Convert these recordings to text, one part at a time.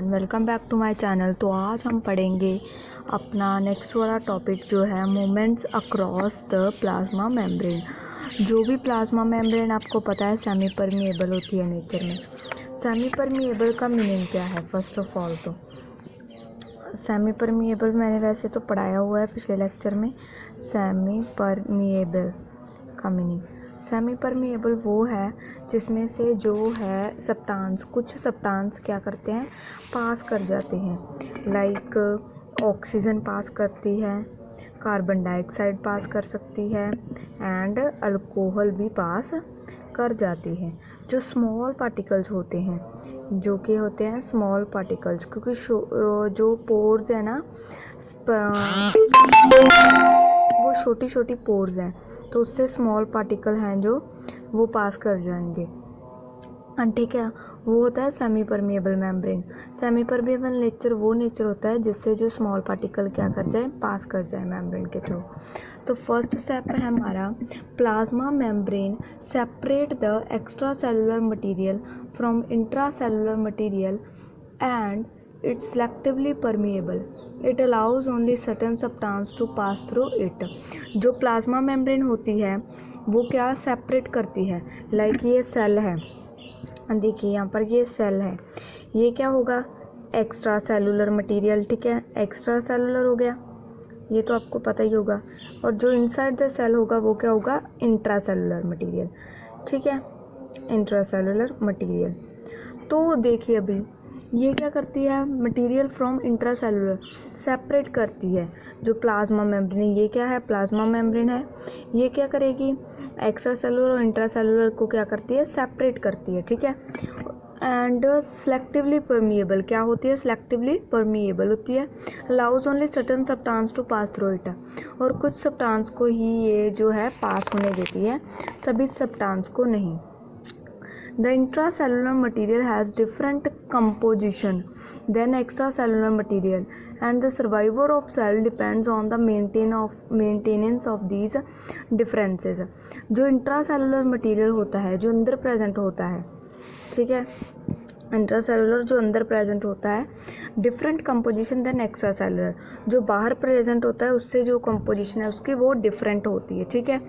Everyone, welcome back to my channel. तो आज हम पढ़ेंगे अपना नेक्स्ट वाला टॉपिक जो है movements across the plasma membrane. जो भी प्लाज्मा मेम्ब्रेन आपको पता है सेमी परमिएबल होती है नेचर में। सेमी परमिएबल का मीनिंग क्या है? फर्स्ट ऑफ ऑल तो सेमी परमिएबल मैंने वैसे तो पढ़ाया हुआ है पिछले लेक्चर में। सेमी परमिएबल का मीनिंग, सेमी परमिएबल वो है जिसमें से जो है सब्सटेंस, कुछ सब्सटेंस क्या करते हैं, पास कर जाते हैं। लाइक ऑक्सीजन पास करती है, कार्बन डाइऑक्साइड पास कर सकती है एंड अल्कोहल भी पास कर जाती है। जो स्मॉल पार्टिकल्स होते हैं, जो कि होते हैं स्मॉल पार्टिकल्स, क्योंकि जो पोर्स है ना वो छोटी छोटी पोर्स हैं, तो उससे स्मॉल पार्टिकल हैं जो वो पास कर जाएंगे। ठीक है, वो होता है semi permeable membrane. Semi permeable nature वो नेचर होता है जिससे जो स्मॉल पार्टिकल क्या कर जाए, पास कर जाए मेम्ब्रेन के थ्रू। तो फर्स्ट स्टेप है हमारा plasma membrane separate the extra cellular material from intra cellular material and it's selectively permeable. It allows only certain substance to pass through it. जो प्लाज्मा मेम्ब्रेन होती है वो क्या सेपरेट करती है। लाइक ये सेल है, देखिए यहाँ पर ये सेल है, ये क्या होगा, एक्स्ट्रा सेलुलर मटेरियल। ठीक है, एक्स्ट्रा सेलुलर हो गया, ये तो आपको पता ही होगा। और जो इनसाइड द सेल होगा वो क्या होगा, इंट्रा सेलुलर मटीरियल। ठीक है, इंट्रा सेलुलर मटीरियल। तो देखिए अभी ये क्या करती है, material from intra cellular separate करती है। जो प्लाज्मा मेम्ब्रेन, ये क्या है, प्लाज्मा मेम्ब्रेन है, ये क्या करेगी, एक्स्ट्रा सेलुलर और इंट्रा सेलुलर को क्या करती है, सेपरेट करती है। ठीक है, एंड सेलेक्टिवली परमिएबल क्या होती है, सेलेक्टिवली परमिएबल होती है। Allows only certain substance to pass through it, और कुछ सब्सटेंस को ही ये जो है पास होने देती है, सभी सब्सटेंस को नहीं। The intracellular material has different composition than extracellular material, and the survival of cell depends on the maintenance of these differences. जो intracellular material होता है, जो अंदर प्रेजेंट होता है, ठीक है, इंट्रासेलुलर जो अंदर प्रेजेंट होता है, different composition then extracellular, जो बाहर प्रेजेंट होता है उससे जो कंपोजिशन है उसकी वो डिफरेंट होती है। ठीक है,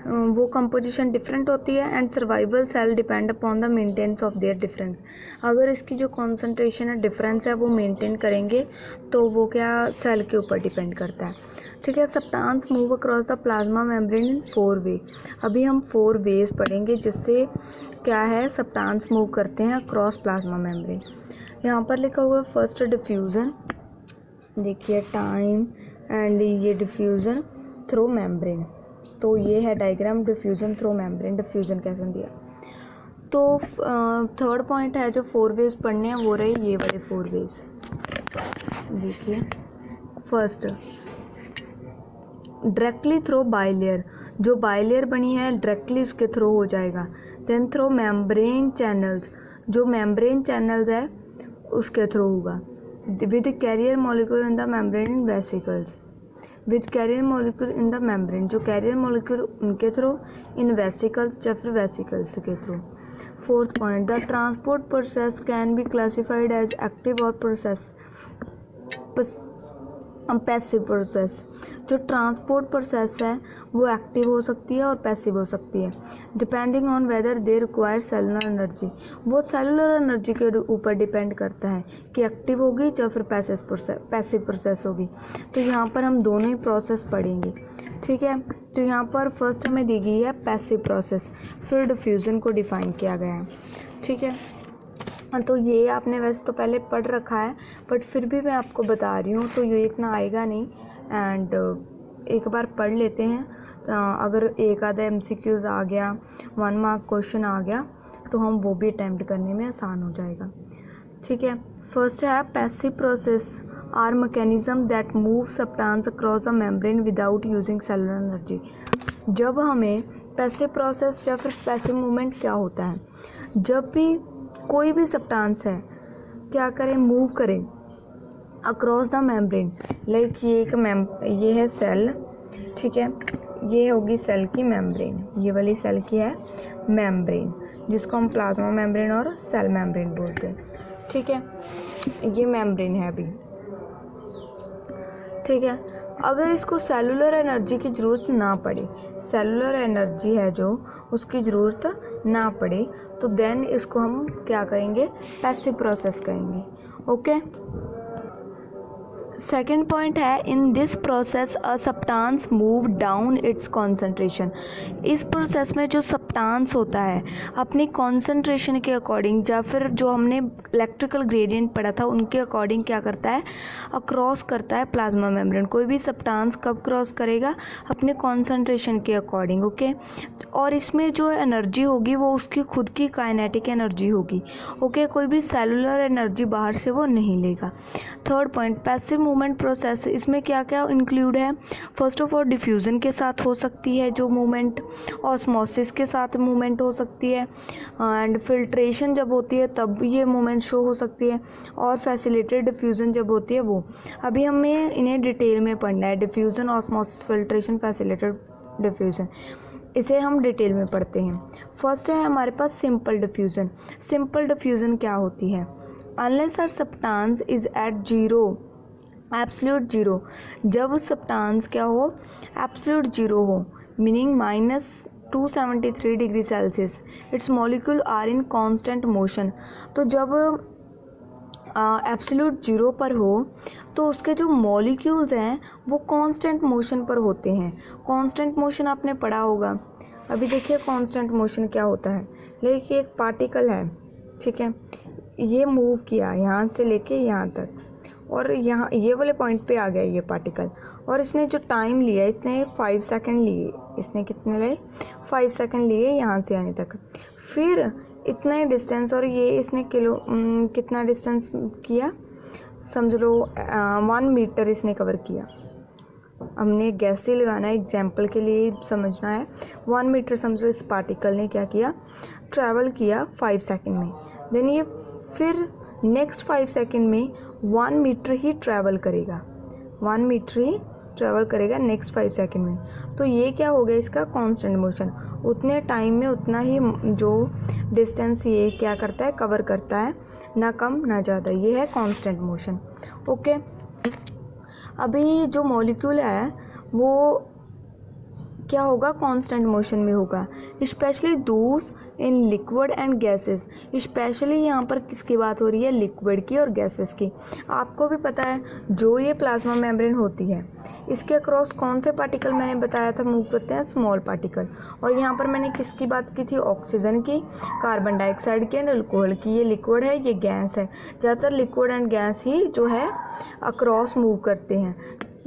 वो कंपोजिशन डिफरेंट होती है। And survival cell depend upon the maintenance of their difference. अगर इसकी जो कॉन्सेंट्रेशन है, डिफरेंस है, वो मेंटेन करेंगे तो वो क्या सेल के ऊपर डिपेंड करता है। ठीक है, substance move across the plasma membrane in 4 वे। अभी हम 4 वेज पढ़ेंगे जिससे क्या है, सब्सटेंस मूव करते हैं अक्रॉस प्लाज्मा मेम्ब्रेन। यहाँ पर लिखा हुआ है फर्स्ट डिफ्यूज़न, देखिए टाइम, एंड ये डिफ्यूज़न थ्रू मेम्ब्रेन। तो ये है diagram, diffusion through membrane, diffusion कैसे दिया। तो थर्ड पॉइंट है जो 4 वेज पढ़ने हैं वो रहे ये वाले 4 वेज। देखिए फर्स्ट डायरेक्टली थ्रू बाइलेयर, जो बाइलेयर बनी है डायरेक्टली उसके थ्रू हो जाएगा। देन थ्रू मेम्ब्रेन चैनल्स, जो मेम्ब्रेन चैनल्स है उसके थ्रू होगा। With carrier molecule in the membrane in vesicles, with carrier molecule in the membrane, जो कैरियर मॉलिक्यूल उनके थ्रू, इन वेसिकल्स या फिर वेसिकल्स के through. Fourth point, the transport process can be classified as active और passive process. जो transport process है वो active हो सकती है और पैसिव हो सकती है, depending on whether they require cellular energy. वो सेलुलर एनर्जी के ऊपर डिपेंड करता है कि एक्टिव होगी या फिर पैसिव प्रोसेस होगी। तो यहाँ पर हम दोनों ही प्रोसेस पढ़ेंगे। ठीक है, तो यहाँ पर फर्स्ट हमें दी गई है पैसिव प्रोसेस, फिर डिफ्यूज़न को डिफाइन किया गया है। ठीक है, तो ये आपने वैसे तो पहले पढ़ रखा है, बट फिर भी मैं आपको बता रही हूँ, तो ये इतना आएगा नहीं। एंड एक बार पढ़ लेते हैं, अगर एक आधा MCQs आ गया, 1 मार्क क्वेश्चन आ गया, तो हम वो भी अटैम्प्ट करने में आसान हो जाएगा। ठीक है, फर्स्ट है passive process are mechanism that move substance across a membrane without using cellular energy. जब हमें पैसिव प्रोसेस या फिर पैसिव मूवमेंट क्या होता है, जब भी कोई भी सब्सटेंस है क्या करें, मूव करें अक्रॉस द मेम्ब्रेन। लाइक ये है सेल, ठीक है, ये होगी सेल की मेम्ब्रेन, ये वाली सेल की है मेम्ब्रेन, जिसको हम प्लाज्मा मेम्ब्रेन और सेल मेम्ब्रेन बोलते हैं। ठीक है, ये मेम्ब्रेन है अभी। ठीक है, अगर इसको सेलुलर एनर्जी की ज़रूरत ना पड़े, सेलुलर एनर्जी है जो उसकी ज़रूरत ना पड़े, तो देन इसको हम क्या कहेंगे, पैसिव प्रोसेस कहेंगे। ओके, सेकेंड पॉइंट है, in this process a substance move down it's concentration. इस प्रोसेस में जो सब्सटेंस होता है अपनी कॉन्सेंट्रेशन के अकॉर्डिंग, या फिर जो हमने इलेक्ट्रिकल ग्रेडियंट पढ़ा था उनके अकॉर्डिंग क्या करता है, क्रॉस करता है प्लाज्मा मेम्ब्रेन। कोई भी सब्सटेंस कब क्रॉस करेगा, अपने कॉन्सेंट्रेशन के अकॉर्डिंग। ओके, और इसमें जो एनर्जी होगी वो उसकी खुद की काइनेटिक एनर्जी होगी। ओके, कोई भी सेलुलर एनर्जी बाहर से वो नहीं लेगा। Third point, passive movement process. इसमें क्या क्या इंक्लूड है, फर्स्ट ऑफ ऑल डिफ्यूज़न के साथ हो सकती है जो मूवमेंट, ऑस्मोसिस के साथ मूवमेंट हो सकती है, एंड फिल्ट्रेशन जब होती है तब ये मूवमेंट शो हो सकती है, और फैसिलिटेटेड डिफ्यूज़न जब होती है वो। अभी हमें इन्हें डिटेल में पढ़ना है, diffusion, osmosis, filtration, facilitated diffusion, इसे हम डिटेल में पढ़ते हैं। फर्स्ट है हमारे पास सिंपल डिफ्यूज़न। सिंपल डिफ्यूज़न क्या होती है, unless are substance is at zero, absolute zero. जब सब्सटेंस क्या हो, एब्सोल्यूट जीरो हो, meaning -273 degree Celsius, it's molecule are in constant motion. तो जब एब्सोल्यूट जीरो पर हो तो उसके जो मॉलिक्यूल्स हैं वो कांस्टेंट मोशन पर होते हैं। कांस्टेंट मोशन आपने पढ़ा होगा। अभी देखिए कांस्टेंट मोशन क्या होता है, देखिए एक पार्टिकल है, ठीक है, ये मूव किया यहाँ से लेके यहाँ तक, और यहाँ ये वाले पॉइंट पे आ गया ये पार्टिकल, और इसने जो टाइम लिया, इसने 5 सेकंड लिए, इसने कितने लिए, 5 सेकंड लिए यहाँ से आने तक, फिर इतना ही डिस्टेंस, और ये इसने कितना डिस्टेंस किया, समझ लो 1 मीटर इसने कवर किया। हमने गैस से लगाना है, एग्जाम्पल के लिए समझना है। 1 मीटर समझ लो इस पार्टिकल ने क्या किया, ट्रैवल किया 5 सेकंड में, देन ये फिर नेक्स्ट 5 सेकंड में 1 मीटर ही ट्रैवल करेगा, 1 मीटर ही ट्रैवल करेगा नेक्स्ट 5 सेकंड में। तो ये क्या हो गया, इसका कांस्टेंट मोशन, उतने टाइम में उतना ही जो डिस्टेंस ये क्या करता है, कवर करता है, ना कम ना ज़्यादा, ये है कांस्टेंट मोशन। ओके, अभी जो मॉलिक्यूल है वो क्या होगा, कांस्टेंट मोशन में होगा, स्पेशली दूस in liquid and gases. Specially यहाँ पर किसकी बात हो रही है, लिक्विड की और गैसेस की। आपको भी पता है जो ये प्लाज्मा मेम्ब्रेन होती है इसके अक्रॉस कौन से पार्टिकल मैंने बताया था मूव करते हैं, स्मॉल पार्टिकल। और यहाँ पर मैंने किसकी बात की थी, ऑक्सीजन की, कार्बन डाइऑक्साइड की एंड अल्कोहल की। ये लिक्विड है, ये गैस है। ज़्यादातर लिक्विड एंड गैस ही जो है अक्रॉस मूव करते हैं,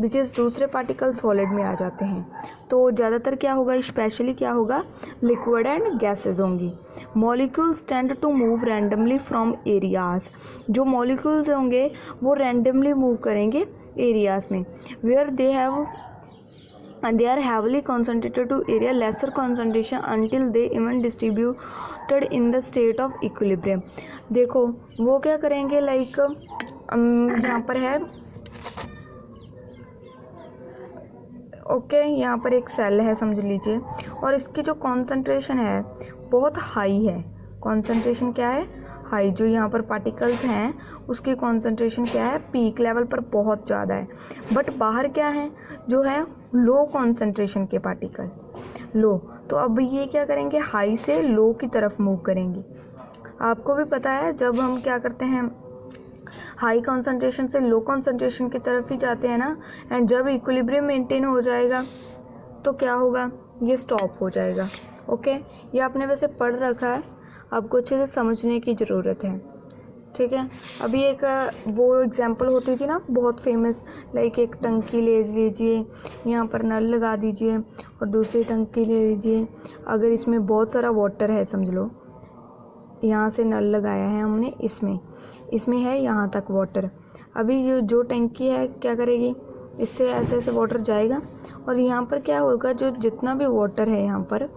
बिकॉज दूसरे पार्टिकल सॉलिड में आ जाते हैं। तो ज़्यादातर क्या होगा, स्पेशली क्या होगा, लिक्विड एंड गैसेस होंगी। Molecules tend to move randomly from areas. जो मॉलिक्यूल्स होंगे वो रैंडमली मूव करेंगे एरियाज में, where they are heavily concentrated to area lesser concentration until they even distributed in the state of equilibrium. देखो वो क्या करेंगे, लाइक यहाँ पर है, ओके, यहाँ पर एक सेल है समझ लीजिए, और इसकी जो कॉन्सेंट्रेशन है बहुत हाई है। कॉन्सेंट्रेशन क्या है, हाई। जो यहाँ पर पार्टिकल्स हैं उसकी कॉन्सेंट्रेशन क्या है, पीक लेवल पर बहुत ज़्यादा है। बट बाहर क्या है, जो है लो कॉन्सेंट्रेशन के पार्टिकल, लो। तो अब ये क्या करेंगे, हाई से लो की तरफ मूव करेंगे। आपको भी पता है जब हम क्या करते हैं, हाई कॉन्सेंट्रेशन से लो कॉन्सेंट्रेशन की तरफ ही जाते हैं ना, एंड जब इक्विलिब्रियम मेंटेन हो जाएगा तो क्या होगा, ये स्टॉप हो जाएगा। ओके, ये आपने वैसे पढ़ रखा है, आपको अच्छे से समझने की ज़रूरत है, ठीक है। अभी एक वो एग्जांपल होती थी ना बहुत फेमस, लाइक एक टंकी ले लीजिए, यहाँ पर नल लगा दीजिए, और दूसरी टंकी ले लीजिए। अगर इसमें बहुत सारा वाटर है, समझ लो यहाँ से नल लगाया है हमने, इसमें है यहाँ तक वाटर। अभी जो टंकी है क्या करेगी, इससे ऐसे ऐसे वाटर जाएगा, और यहाँ पर क्या होगा, जो जितना भी वाटर है यहाँ पर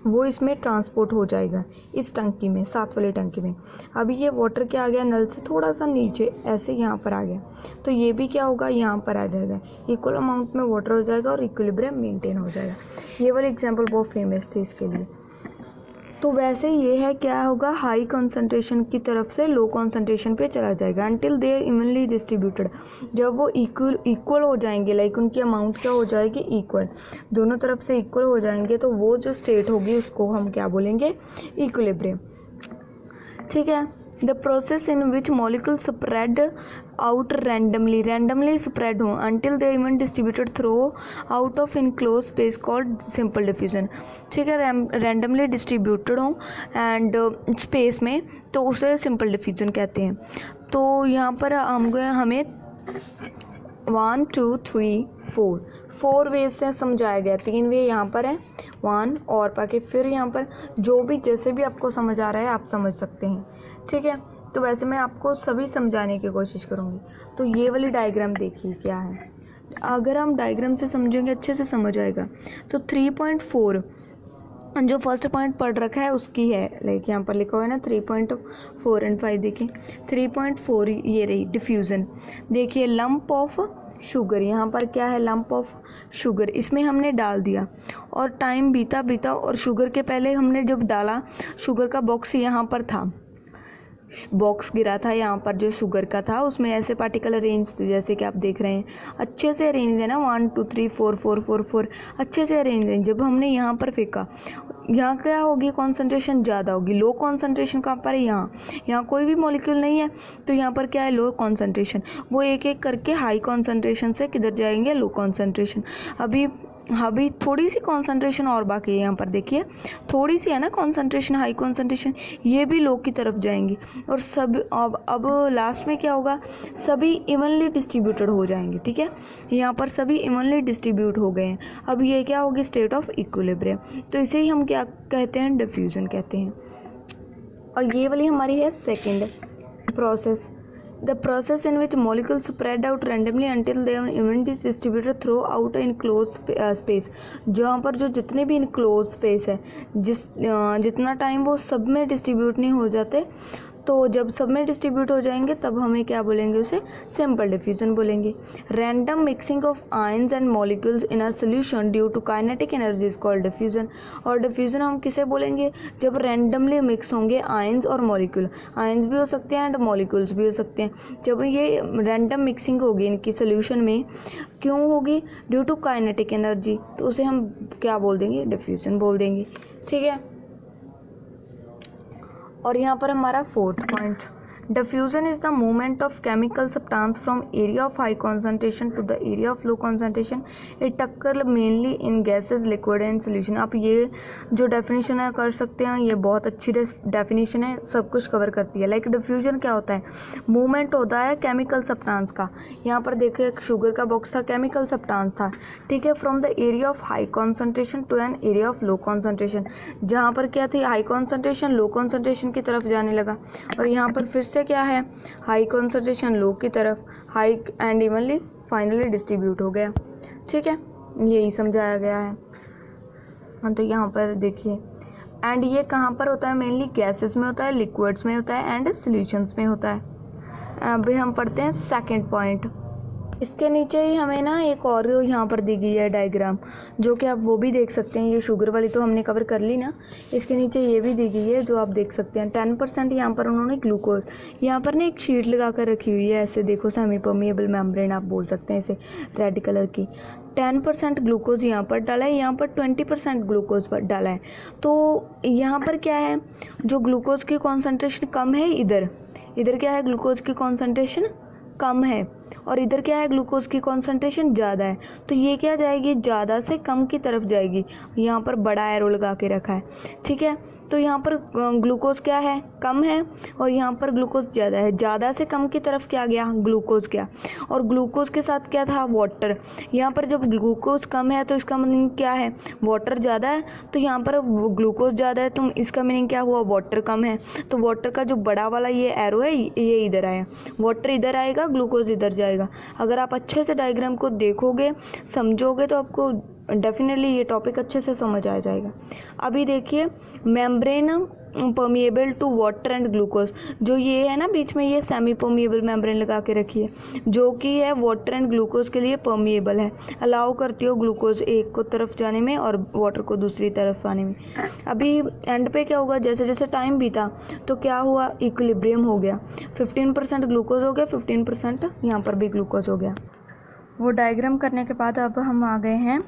वो इसमें ट्रांसपोर्ट हो जाएगा इस टंकी में, साथ वाली टंकी में। अभी ये वाटर क्या आ गया, नल से थोड़ा सा नीचे ऐसे यहाँ पर आ गया, तो ये भी क्या होगा, यहाँ पर आ जाएगा, इक्वल अमाउंट में वाटर हो जाएगा और इक्विलिब्रियम मेंटेन हो जाएगा। ये वाली एग्जांपल बहुत फेमस थी इसके लिए। तो वैसे ये है क्या होगा, हाई कंसंट्रेशन की तरफ से लो कंसंट्रेशन पे चला जाएगा until they are evenly distributed. जब वो इक्वल हो जाएंगे, लाइक उनकी अमाउंट क्या हो जाएगी, इक्वल, दोनों तरफ से इक्वल हो जाएंगे, तो वो जो स्टेट होगी उसको हम क्या बोलेंगे, इक्विलिब्रियम। ठीक है। The process in which molecule spread out randomly spread हो until they even distributed throughout of enclose space called simple diffusion. ठीक है, रैंडमली डिस्ट्रीब्यूटेड हो एंड स्पेस में, तो उसे सिंपल डिफ्यूजन कहते हैं। तो यहाँ पर हमें 1 2 3 4 वेज से समझाया गया, 3 वे यहाँ पर है, 1 और बाकी फिर यहाँ पर जो भी जैसे भी आपको समझ आ रहा है आप समझ सकते हैं। ठीक है, तो वैसे मैं आपको सभी समझाने की कोशिश करूँगी। तो ये वाली डायग्राम देखिए क्या है, अगर हम डायग्राम से समझेंगे अच्छे से समझ आएगा। तो 3.4 जो फर्स्ट पॉइंट पढ़ रखा है उसकी है, लाइक यहाँ पर लिखा हुआ है ना 3.4 एंड 5, देखिए 3.4 ये रही डिफ्यूज़न। देखिए लंप ऑफ शुगर, यहाँ पर क्या है, लंप ऑफ शुगर, इसमें हमने डाल दिया और टाइम बीता और शुगर के पहले हमने जब डाला, शुगर का बॉक्स यहाँ पर था, बॉक्स गिरा था यहाँ पर जो शुगर का था, उसमें ऐसे पार्टिकल अरेंज थे जैसे कि आप देख रहे हैं, अच्छे से अरेंज है ना, 1 2 3 4 4 4 4 अच्छे से अरेंज है। जब हमने यहाँ पर फेंका, यहाँ क्या होगी, कॉन्सेंट्रेशन ज़्यादा होगी, लो कॉन्सेंट्रेशन कहाँ पर है, यहाँ कोई भी मॉलिक्यूल नहीं है, तो यहाँ पर क्या है, लो कॉन्सेंट्रेशन। वो एक एक करके हाई कॉन्सेंट्रेशन से किधर जाएंगे, लो कॉन्सेंट्रेशन। अभी थोड़ी सी कॉन्सेंट्रेशन और बाकी है, यहाँ पर देखिए थोड़ी सी है ना कॉन्सेंट्रेशन, हाई कॉन्सेंट्रेशन, ये भी लो की तरफ जाएंगी और सब अब लास्ट में क्या होगा, सभी इवनली डिस्ट्रीब्यूटेड हो जाएंगे। ठीक है, यहाँ पर सभी इवनली डिस्ट्रीब्यूट हो गए हैं। अब ये क्या होगी, स्टेट ऑफ इक्विलिब्रियम। तो इसे ही हम क्या कहते हैं, डिफ्यूजन कहते हैं। और ये वाली हमारी है second process, the process in which molecules spread out randomly until they are evenly distributed throughout an enclosed space। जहाँ पर जो जितने भी enclosed space है, जितना टाइम वो सब में डिस्ट्रीब्यूट नहीं हो जाते, तो जब सब में डिस्ट्रीब्यूट हो जाएंगे तब हमें क्या बोलेंगे, उसे सिंपल डिफ्यूजन बोलेंगे। Random mixing of ions and molecules in a solution due to kinetic energy is called diffusion. और डिफ्यूजन हम किसे बोलेंगे, जब रैंडमली मिक्स होंगे आयंस और मॉलिक्यूल, आयंस भी हो सकते हैं एंड मॉलिक्यूल्स भी हो सकते हैं। जब ये रैंडम मिक्सिंग होगी इनकी सोल्यूशन में, क्यों होगी, ड्यू टू काइनेटिक एनर्जी, तो उसे हम क्या बोल देंगे, डिफ्यूजन बोल देंगे। ठीक है, और यहाँ पर हमारा fourth point, diffusion is the movement of chemical substance from area of high concentration to the area of low concentration. It occur mainly in gases, liquid and solution. आप ये जो डेफिनेशन है कर सकते हैं, ये बहुत अच्छी डेफिनेशन है, सब कुछ कवर करती है। लाइक डिफ्यूजन क्या होता है, मूवमेंट होता है केमिकल सब्सटेंस का। यहाँ पर देखिए एक शुगर का बॉक्स था, केमिकल सब्सटेंस था। ठीक है, from the area of high concentration to an area of low concentration. जहाँ पर क्या थी, हाई कॉन्सेंट्रेशन लो कॉन्सेंट्रेशन की तरफ जाने लगा, और यहाँ पर फिर से क्या है, हाई कॉन्सेंट्रेशन लो की तरफ, high and evenly finally distribute हो गया। ठीक है, यही समझाया गया है। हाँ, तो यहाँ पर देखिए, एंड ये कहाँ पर होता है, मेनली गैसेस में होता है, लिक्विड्स में होता है एंड सॉल्यूशंस में होता है। अभी हम पढ़ते हैं सेकंड पॉइंट। इसके नीचे ही हमें ना एक और यहाँ पर दी गई है डायग्राम, जो कि आप वो भी देख सकते हैं। ये शुगर वाली तो हमने कवर कर ली ना, इसके नीचे ये भी दी गई है जो आप देख सकते हैं। 10% यहाँ पर उन्होंने ग्लूकोज, यहाँ पर ना एक शीट लगा कर रखी हुई है, ऐसे देखो, सेमी परमिएबल मेम्ब्रेन आप बोल सकते हैं इसे, रेड कलर की। 10% ग्लूकोज यहाँ पर डाला है, यहाँ पर 20% ग्लूकोज पर डाला है। तो यहाँ पर क्या है, जो ग्लूकोज की कॉन्सेंट्रेशन कम है, इधर क्या है, ग्लूकोज की कॉन्सेंट्रेशन कम है, और इधर क्या है, ग्लूकोज की कॉन्सेंट्रेशन ज़्यादा है। तो ये क्या जाएगी, ज़्यादा से कम की तरफ जाएगी। यहाँ पर बड़ा एरो लगा के रखा है। ठीक है, तो यहाँ पर ग्लूकोज क्या है, कम है, और यहाँ पर ग्लूकोज ज़्यादा है। ज़्यादा से कम की तरफ क्या गया, ग्लूकोज गया, और ग्लूकोज के साथ क्या था, वाटर। यहाँ पर जब ग्लूकोज कम है तो इसका मीनिंग क्या है, वाटर ज़्यादा है। तो यहाँ पर ग्लूकोज ज़्यादा है तो इसका मीनिंग क्या हुआ, वाटर कम है। तो वाटर का जो बड़ा वाला ये एरो है, ये इधर आया, वाटर इधर आएगा, ग्लूकोज इधर जाएगा। अगर आप अच्छे से डायग्राम को देखोगे, समझोगे, तो आपको डेफिनेटली ये टॉपिक अच्छे से समझ आ जाएगा। अभी देखिए, membrane permeable to water and glucose. जो ये है ना बीच में ये सेमी परमिएबल मेम्ब्रेन लगा के रखी है, जो कि है वाटर एंड ग्लूकोज के लिए परमिएबल है, अलाउ करती हो ग्लूकोज एक को तरफ जाने में और वाटर को दूसरी तरफ आने में। अभी एंड पे क्या होगा, जैसे जैसे टाइम बीता तो क्या हुआ, इक्विलिब्रियम हो गया, 15% ग्लूकोज हो गया, 15% यहाँ पर भी ग्लूकोज हो गया। वो डायग्राम करने के बाद अब हम आ गए हैं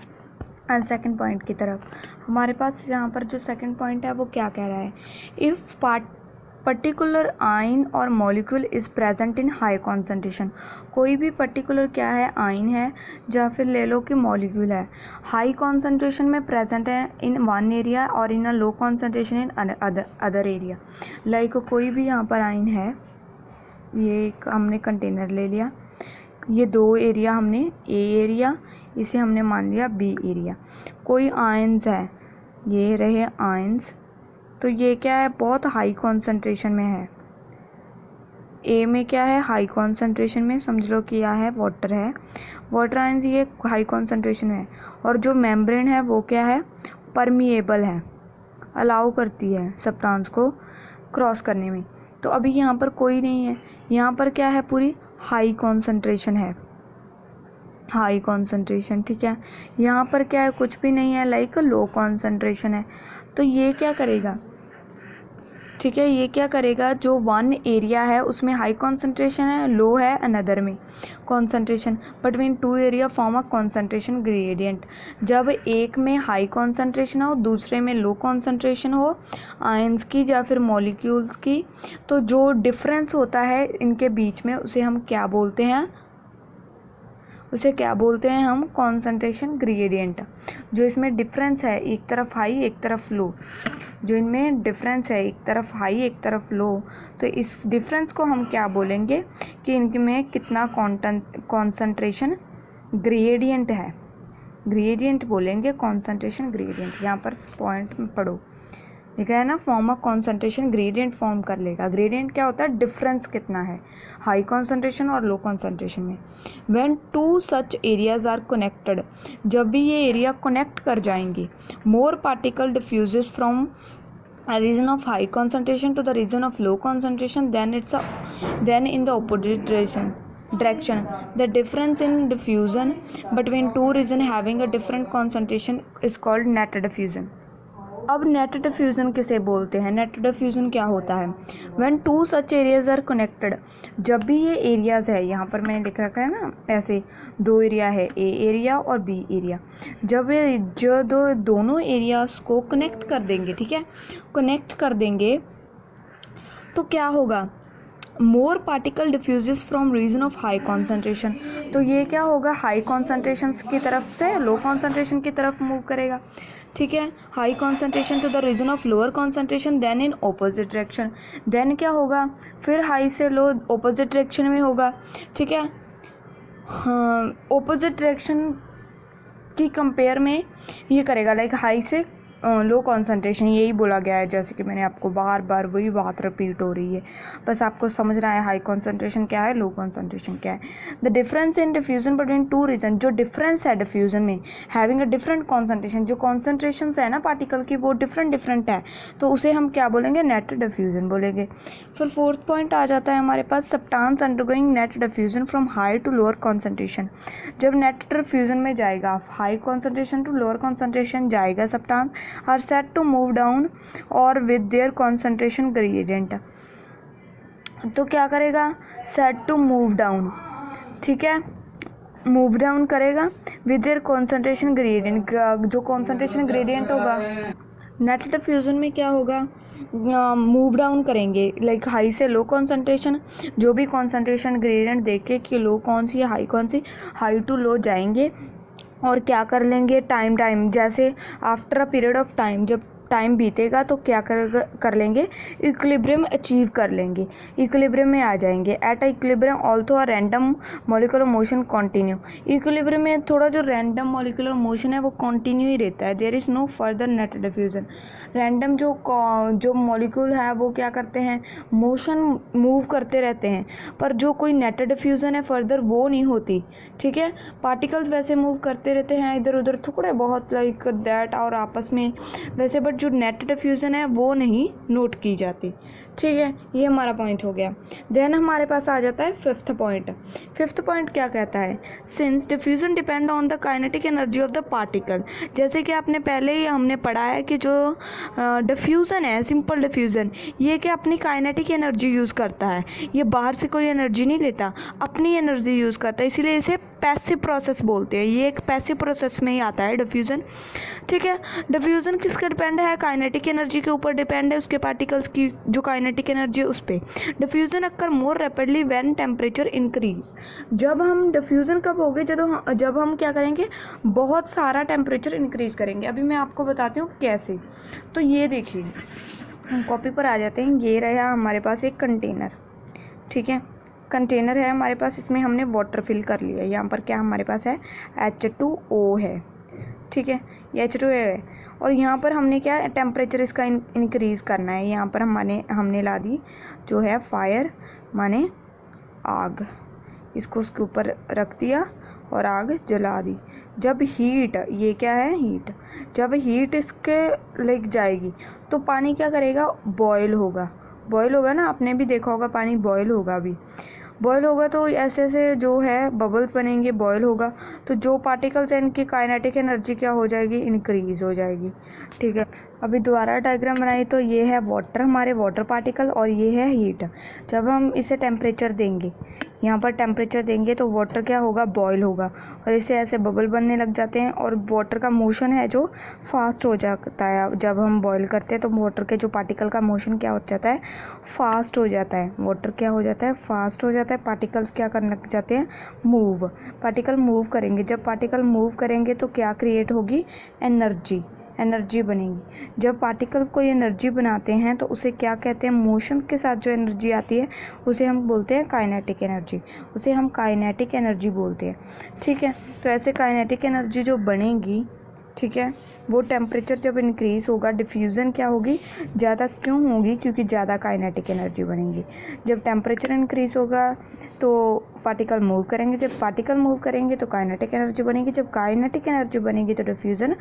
सेकंड पॉइंट की तरफ। हमारे पास यहाँ पर जो सेकंड पॉइंट है वो क्या कह रहा है, इफ़ पर्टिकुलर आइन और molecule is present in high concentration. कोई भी पर्टिकुलर क्या है, आइन है, या फिर ले लो कि मॉलिक्यूल है, हाई कॉन्सेंट्रेशन में प्रेजेंट है इन वन एरिया और in a low concentration in other area. Like कोई भी यहाँ पर आइन है, ये एक हमने कंटेनर ले लिया, ये दो एरिया हमने, ए एरिया, इसे हमने मान लिया बी एरिया। कोई आयंस है, ये रहे आयंस, तो ये क्या है, बहुत हाई कॉन्सेंट्रेशन में है। ए में क्या है, हाई कॉन्सेंट्रेशन में, समझ लो कि यह है वाटर है, वाटर आयंस ये हाई कॉन्सेंट्रेशन में है। और जो मेम्ब्रेन है वो क्या है, परमिएबल है, अलाउ करती है सब्सटेंस को क्रॉस करने में। तो अभी यहाँ पर कोई नहीं है, यहाँ पर क्या है, पूरी हाई कॉन्सेंट्रेशन है, हाई कॉन्सेंट्रेशन, ठीक है। यहाँ पर क्या है, कुछ भी नहीं है, लाइक लो कॉन्सेंट्रेशन है। तो ये क्या करेगा, ठीक है, ये क्या करेगा, जो वन एरिया है उसमें हाई कॉन्सेंट्रेशन है, लो है अनदर में concentration, between two area form a concentration gradient. जब एक में हाई कॉन्सेंट्रेशन हो, दूसरे में लो कॉन्सेंट्रेशन हो आयंस की या फिर मॉलिक्यूल्स की, तो जो डिफरेंस होता है इनके बीच में उसे हम क्या बोलते हैं, उसे क्या बोलते हैं हम, कॉन्सेंट्रेशन ग्रेडियंट। जो इसमें डिफरेंस है, एक तरफ हाई एक तरफ लो, जो इनमें डिफरेंस है एक तरफ हाई एक तरफ लो, तो इस डिफरेंस को हम क्या बोलेंगे कि इनमें कितना कॉन्सेंट्रेशन ग्रेडियंट है, ग्रेडियंट बोलेंगे, कॉन्सेंट्रेशन ग्रेडियंट। यहाँ पर पॉइंट में पढ़ो, लिखा है ना, form of concentration gradient form कर लेगा। ग्रेडियंट क्या होता है, डिफरेंस कितना है हाई कॉन्सेंट्रेशन और लो कॉन्सेंट्रेशन में। When two such areas are connected, जब भी ये एरिया कनेक्ट कर जाएंगे, more particle diffuses from a region of high concentration to the region of low concentration, then in the opposite direction. The difference in diffusion between two regions having a different concentration is called net diffusion. अब net diffusion किसे बोलते हैं, net diffusion क्या होता है, when two such areas are connected, जब भी ये एरियाज़ है, यहाँ पर मैंने लिख रखा है ना ऐसे, दो एरिया है, ए एरिया और बी एरिया, जब ये जो दोनों एरियाज़ को कनेक्ट कर देंगे, ठीक है, कनेक्ट कर देंगे, तो क्या होगा, more particle diffuses from region of high concentration. तो ये क्या होगा, हाई कॉन्सेंट्रेशन की तरफ से लो कॉन्सेंट्रेशन की तरफ मूव करेगा, ठीक है, high concentration to the region of lower concentration, then in opposite direction. Then क्या होगा, फिर हाई से लो ऑपोजिट डायरेक्शन में होगा, ठीक है, हाँ, ऑपोजिट डायरेक्शन की कंपेयर में ये करेगा, लाइक हाई से लो कॉन्सेंट्रेशन, यही बोला गया है, जैसे कि मैंने आपको बार बार वही बात रिपीट हो रही है, बस आपको समझना है हाई कॉन्सेंट्रेशन क्या है, लो कॉन्सेंट्रेशन क्या है। The difference in diffusion between two region, जो डिफरेंस है डिफ्यूजन में, हैविंग अ डिफरेंट कॉन्सेंट्रेशन, जो कॉन्सेंट्रेशन है ना पार्टिकल की वो डिफरेंट है, तो उसे हम क्या बोलेंगे, नेट डिफ्यूजन बोलेंगे। फिर फोर्थ पॉइंट आ जाता है हमारे पास, substance undergoing net diffusion from high to lower concentration. जब नेट डिफ्यूजन में जाएगा, high concentration to lower concentration जाएगा substance, are set to move down or with their concentration gradient। तो क्या करेगा, set to move down, ठीक है, move down करेगा with their concentration gradient। जो concentration gradient होगा नेट डिफ्यूजन में क्या होगा, मूव डाउन करेंगे, लाइक हाई से लो कॉन्सेंट्रेशन, जो भी कॉन्सेंट्रेशन ग्रेडियंट देखे कि लो कौन सी है हाई कौन सी, हाई टू लो जाएंगे और क्या कर लेंगे, टाइम जैसे after a period of time, जब टाइम बीतेगा तो क्या कर लेंगे, इक्विलिब्रियम अचीव कर लेंगे, इक्विलिब्रियम में आ जाएंगे। At a equilibrium also a random molecular motion continue. Equilibrium में थोड़ा जो रैंडम मॉलिक्यूलर मोशन है वो कंटिन्यू ही रहता है, there is no further net diffusion. Random जो मॉलिक्यूल है वो क्या करते हैं, मोशन मूव करते रहते हैं, पर जो कोई नेट डिफ्यूजन है फर्दर वो नहीं होती, ठीक है। पार्टिकल्स वैसे मूव करते रहते हैं इधर उधर थोड़े बहुत, लाइक दैट और आपस में वैसे, बट जो नेट डिफ्यूज़न है वो नहीं नोट की जाती। ठीक है, ये हमारा पॉइंट हो गया। देन हमारे पास आ जाता है फिफ्थ पॉइंट। फिफ्थ पॉइंट क्या कहता है, since diffusion depend on the kinetic energy of the particle. जैसे कि आपने पहले ही हमने पढ़ा है कि जो डिफ्यूज़न है, सिंपल डिफ्यूज़न, ये क्या अपनी काइनेटिक एनर्जी यूज़ करता है, ये बाहर से कोई एनर्जी नहीं लेता, अपनी एनर्जी यूज़ करता है, इसीलिए इसे पैसिव प्रोसेस बोलते हैं। ये एक पैसिव प्रोसेस में ही आता है डिफ्यूज़न। ठीक है, डिफ्यूज़न किसके डिपेंड है, काइनेटिक एनर्जी के ऊपर डिपेंड है, उसके पार्टिकल्स की जो काइनेटिक एनर्जी है उस पर। Diffusion occur more rapidly when temperature increase. जब हम डिफ्यूज़न कब होगी, जब हम क्या करेंगे, बहुत सारा टेम्परेचर इंक्रीज करेंगे। अभी मैं आपको बताती हूँ कैसे। तो ये देखिए, हम कॉपी पर आ जाते हैं। ये रहा हमारे पास एक कंटेनर। ठीक है, कंटेनर है हमारे पास, इसमें हमने वाटर फिल कर लिया। यहाँ पर क्या हमारे पास है, H2O है। ठीक है, ये H2O है, और यहाँ पर हमने क्या टेम्परेचर इसका इंक्रीज़ करना है। यहाँ पर हमने ला दी जो है फायर, माने आग, इसको उसके ऊपर रख दिया और आग जला दी। जब हीट, ये क्या है, हीट, जब हीट इसके लग जाएगी तो पानी क्या करेगा, बॉयल होगा। बॉयल होगा ना, आपने भी देखा होगा पानी बॉयल होगा। अभी बॉयल होगा तो ऐसे ऐसे जो है बबल्स बनेंगे, बॉयल होगा तो जो पार्टिकल्स हैं इनकी काइनेटिक एनर्जी क्या हो जाएगी, इंक्रीज़ हो जाएगी। ठीक है, अभी दोबारा डायग्राम बनाई तो ये है वाटर, हमारे वाटर पार्टिकल, और ये है हीट। जब हम इसे टेम्परेचर देंगे, यहाँ पर टेम्परेचर देंगे तो वाटर क्या होगा, बॉयल होगा, और इसे ऐसे बबल बनने लग जाते हैं, और वाटर का मोशन है जो फास्ट हो जाता है। जब हम बॉयल करते हैं तो वाटर के जो पार्टिकल का मोशन क्या हो जाता है, फास्ट हो जाता है। वाटर क्या हो जाता है, फास्ट हो जाता है। पार्टिकल्स क्या करने लग जाते हैं, मूव। पार्टिकल मूव करेंगे, जब पार्टिकल मूव करेंगे तो क्या क्रिएट होगी, एनर्जी, एनर्जी बनेगी। जब पार्टिकल कोई एनर्जी बनाते हैं तो उसे क्या कहते हैं, मोशन के साथ जो एनर्जी आती है उसे हम बोलते हैं काइनेटिक एनर्जी, उसे हम काइनेटिक एनर्जी बोलते हैं। ठीक है, तो ऐसे काइनेटिक एनर्जी जो बनेगी, ठीक है, वो टेम्परेचर जब इंक्रीज़ होगा, डिफ्यूज़न क्या होगी, ज़्यादा क्यों होगी, क्योंकि ज़्यादा काइनेटिक एनर्जी बनेगी। जब टेम्परेचर इंक्रीज़ होगा तो पार्टिकल मूव करेंगे, जब पार्टिकल मूव करेंगे तो काइनेटिक एनर्जी बनेगी, जब काइनेटिक एनर्जी बनेगी तो डिफ्यूज़न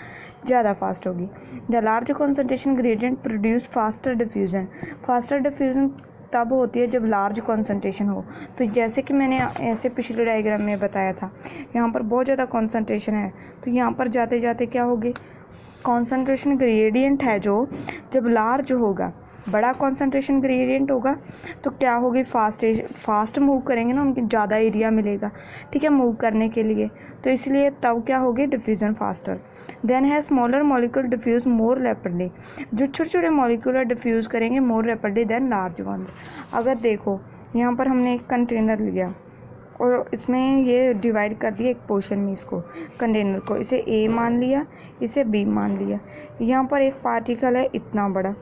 ज़्यादा फास्ट होगी। The large concentration gradient produce faster diffusion. Faster diffusion तब होती है जब लार्ज कॉन्सेंट्रेशन हो। तो जैसे कि मैंने ऐसे पिछले डायग्राम में बताया था, यहाँ पर बहुत ज़्यादा कॉन्सेंट्रेशन है तो यहाँ पर जाते जाते क्या होगी, कॉन्सेंट्रेशन ग्रेडियंट है जो जब लार्ज होगा, बड़ा कॉन्सेंट्रेशन ग्रेडियंट होगा तो क्या होगी, फास्ट मूव करेंगे ना, उनकी ज़्यादा एरिया मिलेगा। ठीक है, मूव करने के लिए, तो इसलिए तब क्या होगी, डिफ्यूज़न फास्टर। देन है smaller molecule diffuse more rapidly. जो छोटे छोटे मॉलिक्यूल डिफ्यूज़ करेंगे more rapidly than large ones. अगर देखो यहाँ पर हमने एक कंटेनर लिया और इसमें ये डिवाइड कर दिया एक पोर्शन में, इसको कंटेनर को, इसे ए मान लिया, इसे बी मान लिया। यहाँ पर एक पार्टिकल है इतना बड़ा,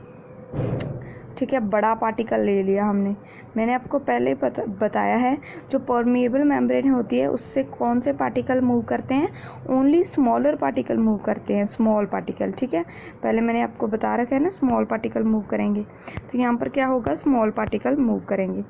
ठीक है, बड़ा पार्टिकल ले लिया हमने। मैंने आपको पहले बताया है जो परमिएबल मेम्ब्रेन होती है उससे कौन से पार्टिकल मूव करते हैं, ओनली स्मॉलर पार्टिकल मूव करते हैं, स्मॉल पार्टिकल। ठीक है, पहले मैंने आपको बता रखा है ना, स्मॉल पार्टिकल मूव करेंगे, तो यहाँ पर क्या होगा, स्मॉल पार्टिकल मूव करेंगे।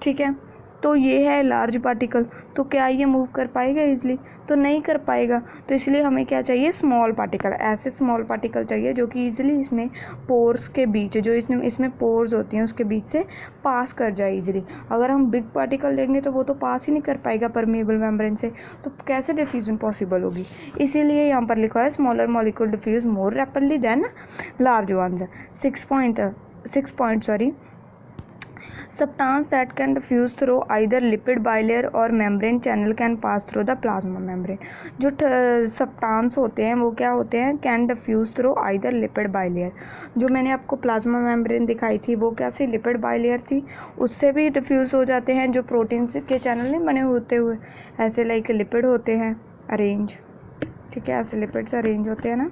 ठीक है, तो ये है लार्ज पार्टिकल, तो क्या ये मूव कर पाएगा इजीली, तो नहीं कर पाएगा। तो इसलिए हमें क्या चाहिए, स्मॉल पार्टिकल, ऐसे स्मॉल पार्टिकल चाहिए जो कि इजीली इसमें पोर्स के बीच, जो इसमें पोर्स होती हैं उसके बीच से पास कर जाए इजीली। अगर हम बिग पार्टिकल लेंगे तो वो तो पास ही नहीं कर पाएगा परमिएबल मेम्ब्रेन से, तो कैसे डिफ्यूजन पॉसिबल होगी। इसीलिए यहाँ पर लिखा है smaller molecule diffuse more rapidly than large ones. 6 point substance that can diffuse through either lipid bilayer or membrane channel can pass through the plasma membrane। जो substance होते हैं वो क्या होते हैं, can diffuse through either lipid bilayer। जो मैंने आपको प्लाज्मा मेम्ब्रेन दिखाई थी वो क्या सी, लिपिड बाइलेयर थी, उससे भी डिफ्यूज़ हो जाते हैं। जो प्रोटीन के चैनल नहीं बने होते हुए, ऐसे लाइक लिपिड होते हैं अरेंज, ठीक है, ऐसे लिपिड्स अरेंज होते हैं ना,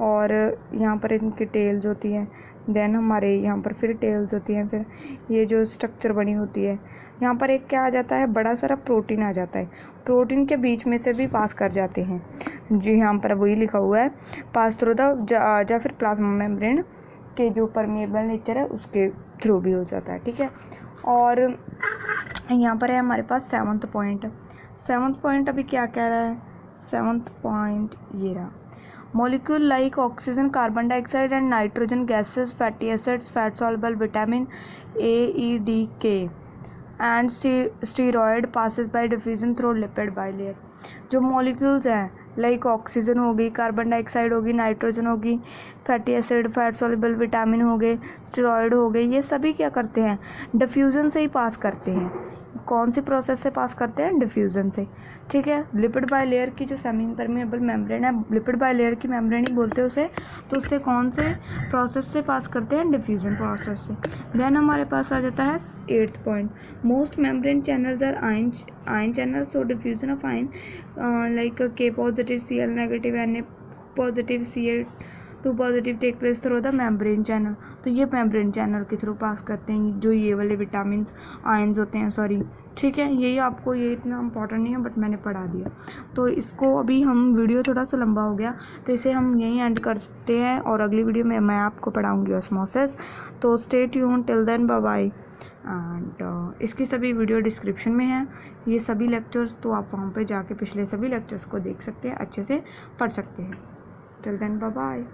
और यहाँ पर इनकी टेल्स होती हैं, देन हमारे यहाँ पर फिर टेल्स होती हैं, फिर ये जो स्ट्रक्चर बनी होती है, यहाँ पर एक क्या आ जाता है, बड़ा सारा प्रोटीन आ जाता है, प्रोटीन के बीच में से भी पास कर जाते हैं। जी यहाँ पर वही लिखा हुआ है, पास थ्रू द या फिर प्लाज्मा मेम्ब्रेन के जो परमिएबल नेचर है उसके थ्रू भी हो जाता है। ठीक है, और यहाँ पर है हमारे पास 7th पॉइंट। 7th पॉइंट अभी क्या कह रहा है, 7th पॉइंट ये रहा, Molecule like oxygen, carbon dioxide and nitrogen gases, fatty acids, fat soluble vitamin A, E, D, K and steroid passes by diffusion through lipid bilayer. जो molecules हैं like oxygen हो गई, कार्बन डाइऑक्साइड होगी, nitrogen होगी, fatty acid, fat soluble vitamin हो गए, steroid हो गए, ये सभी क्या करते हैं, डिफ्यूज़न से ही पास करते हैं। कौन सी प्रोसेस से पास करते हैं, डिफ्यूज़न से। ठीक है, लिपिड बाइलेयर की जो सेमी इम्परमेबल मेम्ब्रेन है, लिपिड बाइलेयर की मेम्ब्रेन ही बोलते हैं उसे, तो उससे कौन से प्रोसेस से पास करते हैं, डिफ्यूज़न प्रोसेस से। देन हमारे पास आ जाता है 8th point, most membrane channels are ion channel, so diffusion of ion like K positive, Cl negative, Na positive, Cl2 positive take place through the membrane channel. तो ये membrane channel के through pass करते हैं जो ये वाले vitamin ions होते हैं, सॉरी। ठीक है, यही आपको, ये इतना इंपॉर्टेंट नहीं है बट मैंने पढ़ा दिया। तो इसको अभी हम, वीडियो थोड़ा सा लंबा हो गया तो इसे हम यहीं एंड करते हैं और अगली वीडियो में मैं आपको पढ़ाऊँगी ऑस्मोसिस। तो stay tune, till then bye bye. And इसकी सभी वीडियो डिस्क्रिप्शन में है, ये सभी लेक्चर्स, तो आप वहाँ पे जाके पिछले सभी लेक्चर्स को देख सकते हैं, अच्छे से पढ़ सकते हैं। Till then bye bye.